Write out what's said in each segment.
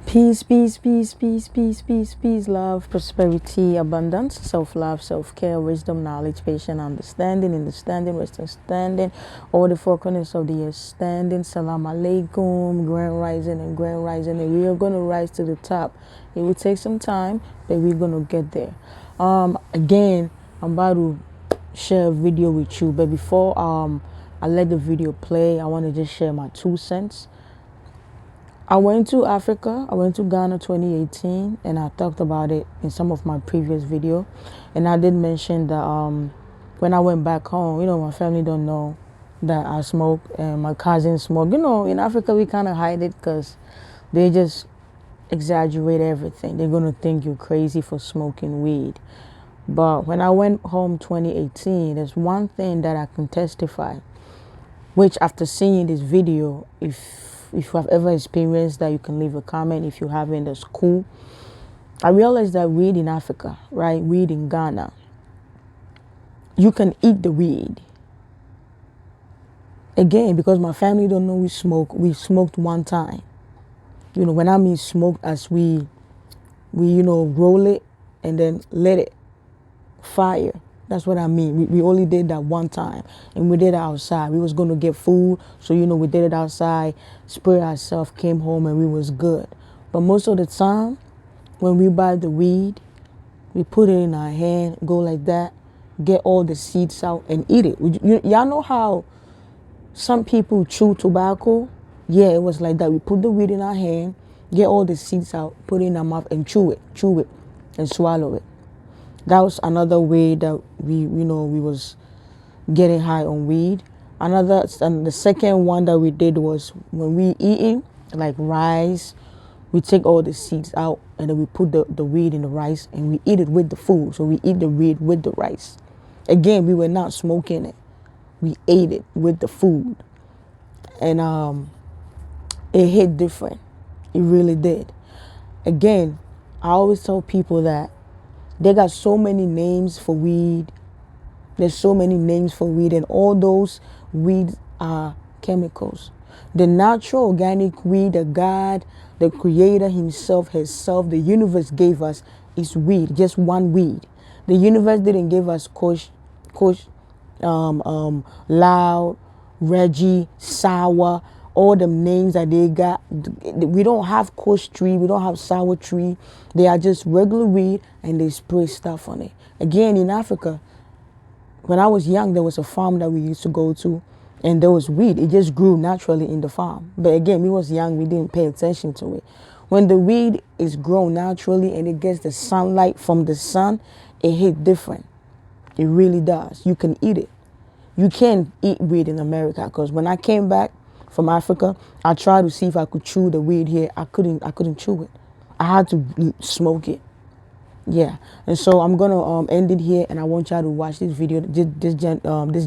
Peace, peace, peace, peace, peace, peace, peace, love, prosperity, abundance, self-love, self-care, wisdom, knowledge, patience, understanding, wisdom, standing, all the four corners of the earth standing. Salam alaikum, grand rising and grand rising, and we are going to rise to the top. It will take some time, but we're going to get there. Again, I'm about to share a video with you, but before I let the video play, I want to just share my 2 cents. I went to Africa. I went to Ghana 2018, and I talked about it in some of my previous video. And I did mention that when I went back home, my family don't know that I smoke, and my cousins smoke. In Africa we kind of hide it because they just exaggerate everything. They're gonna think you're crazy for smoking weed. But when I went home 2018, there's one thing that I can testify, which after seeing this video, if you have ever experienced that, you can leave a comment. If you haven't, that's cool. I realized that weed in Africa, right? Weed in Ghana, you can eat the weed. Again, because my family don't know we smoke, we smoked one time. When I mean smoked, as we roll it and then let it fire. That's what I mean. We only did that one time, and we did it outside. We was going to get food, so we did it outside, spray ourselves, came home, and we was good. But most of the time, when we buy the weed, we put it in our hand, go like that, get all the seeds out, and eat it. Y'all know how some people chew tobacco? Yeah, it was like that. We put the weed in our hand, get all the seeds out, put it in our mouth, and chew it, and swallow it. That was another way that we was getting high on weed. And the second one that we did was when we eating like rice, we take all the seeds out and then we put the weed in the rice and we eat it with the food. So we eat the weed with the rice. Again, we were not smoking it. We ate it with the food. And it hit different. It really did. Again, I always tell people that they got so many names for weed. There's so many names for weed, and all those weeds are chemicals. The natural organic weed that God, the Creator Himself, the universe gave us is weed, just one weed. The universe didn't give us Kush, Loud, Reggie, Sour, all the names that they got. We don't have Kush tree, we don't have sour tree. They are just regular weed, and they spray stuff on it. Again, in Africa, when I was young, there was a farm that we used to go to, and there was weed. It just grew naturally in the farm. But again, we was young, we didn't pay attention to it. When the weed is grown naturally and it gets the sunlight from the sun, it hit different. It really does. You can eat it. You can't eat weed in America, because when I came back from Africa, I tried to see if I could chew the weed here. I couldn't chew it. I had to smoke it. Yeah, and so I'm gonna end it here, and I want y'all to watch this video. This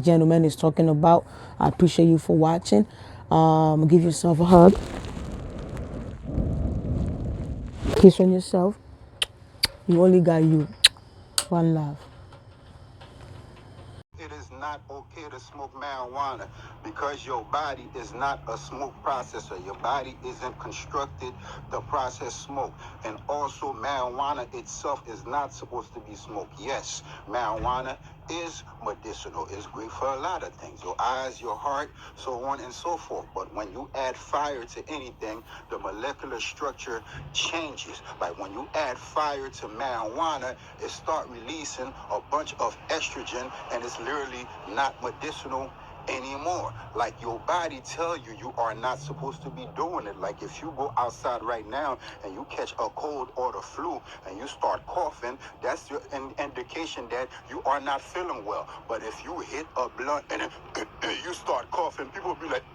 gentleman is talking about. I appreciate you for watching. Give yourself a hug, kiss on yourself. You only got you. One love. It is not okay to smoke marijuana because your body is not a smoke processor. Your body isn't constructed to process smoke. And also, marijuana itself is not supposed to be smoked. Yes, marijuana is medicinal. It's great for a lot of things. Your eyes, your heart, so on and so forth. But when you add fire to anything, the molecular structure changes. Like when you add fire to marijuana, it start releasing a bunch of estrogen, and it's literally not medicinal anymore. Like your body tell you you are not supposed to be doing it. Like if you go outside right now and you catch a cold or the flu and you start coughing, that's your indication that you are not feeling well. But if you hit a blunt and you start coughing, people will be like,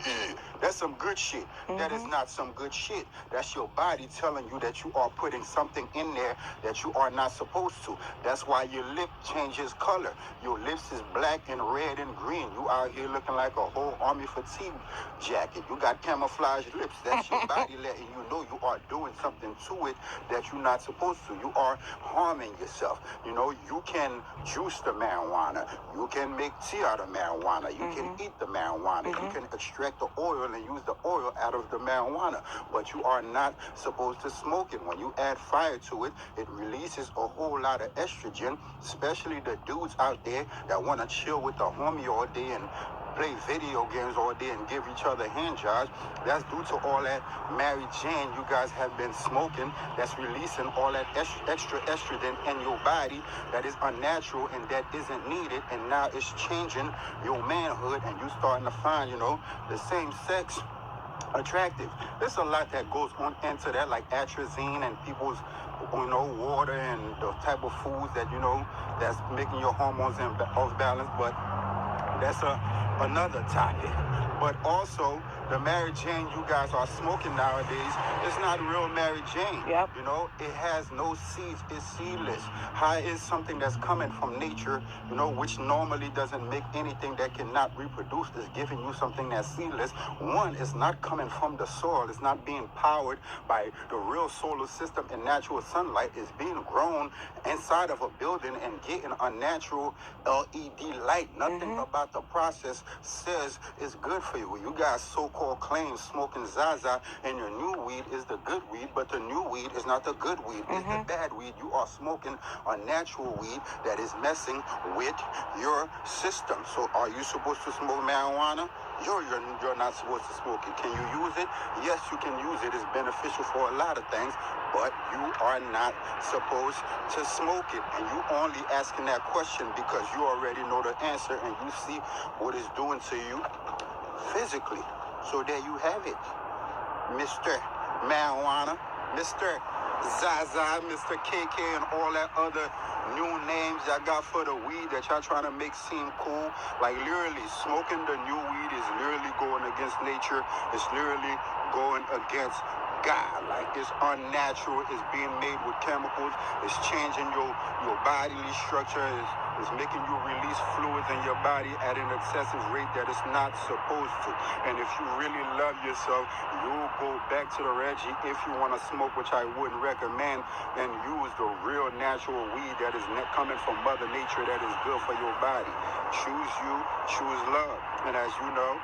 that's some good shit. That is not some good shit. That's your body telling you that you are putting something in there that you are not supposed to. That's why your lip changes color. Your lips is black and red and green. You out here looking like a whole army fatigue jacket. You got camouflage lips. That's your body letting you know you are doing something to it that you're not supposed to. You are harming yourself. You know, you can juice the marijuana. You can make tea out of marijuana. You can eat the marijuana. You can extract the oil and use the oil out of the marijuana. But you are not supposed to smoke it. When you add fire to it, it releases a whole lot of estrogen, especially the dudes out there that want to chill with the homie all day and play video games all day and give each other hand jobs. That's due to all that Mary Jane you guys have been smoking that's releasing all that extra estrogen in your body that is unnatural and that isn't needed, and now it's changing your manhood and you starting to find, you know, the same sex attractive. There's a lot that goes on into that, like atrazine and people's, you know, water and the type of foods that, you know, that's making your hormones off balance, but that's another topic. But also, the Mary Jane you guys are smoking nowadays, it's not real Mary Jane. Yep. You know, it has no seeds, it's seedless. High is something that's coming from nature, you know, which normally doesn't make anything that cannot reproduce. Is giving you something that's seedless. One, it's not coming from the soil. It's not being powered by the real solar system and natural sunlight. It's being grown inside of a building and getting a natural LED light. Nothing about the process says it's good for you. You guys so-called claim smoking Zaza and your new weed is the good weed, but the new weed is not the good weed. It's the bad weed. You are smoking a natural weed that is messing with your system. So are you supposed to smoke marijuana? You're not supposed to smoke it. Can you use it? Yes, you can use it. It's beneficial for a lot of things, but you are not supposed to smoke it. And you only asking that question because you already know the answer and you see what it's doing to you physically. So there you have it. Mr. Marijuana, Mr. Zaza, Mr. KK, and all that other new names y'all got for the weed that y'all trying to make seem cool. Like literally, smoking the new weed is literally going against nature. It's literally going against God. Like it's unnatural. It's being made with chemicals. It's changing your bodily structure. It's making you release fluids in your body at an excessive rate that it's not supposed to. And if you really love yourself, you'll go back to the Reggie if you want to smoke, which I wouldn't recommend, and use the real natural weed that is coming from Mother Nature that is good for your body. Choose you, choose love. And as you know,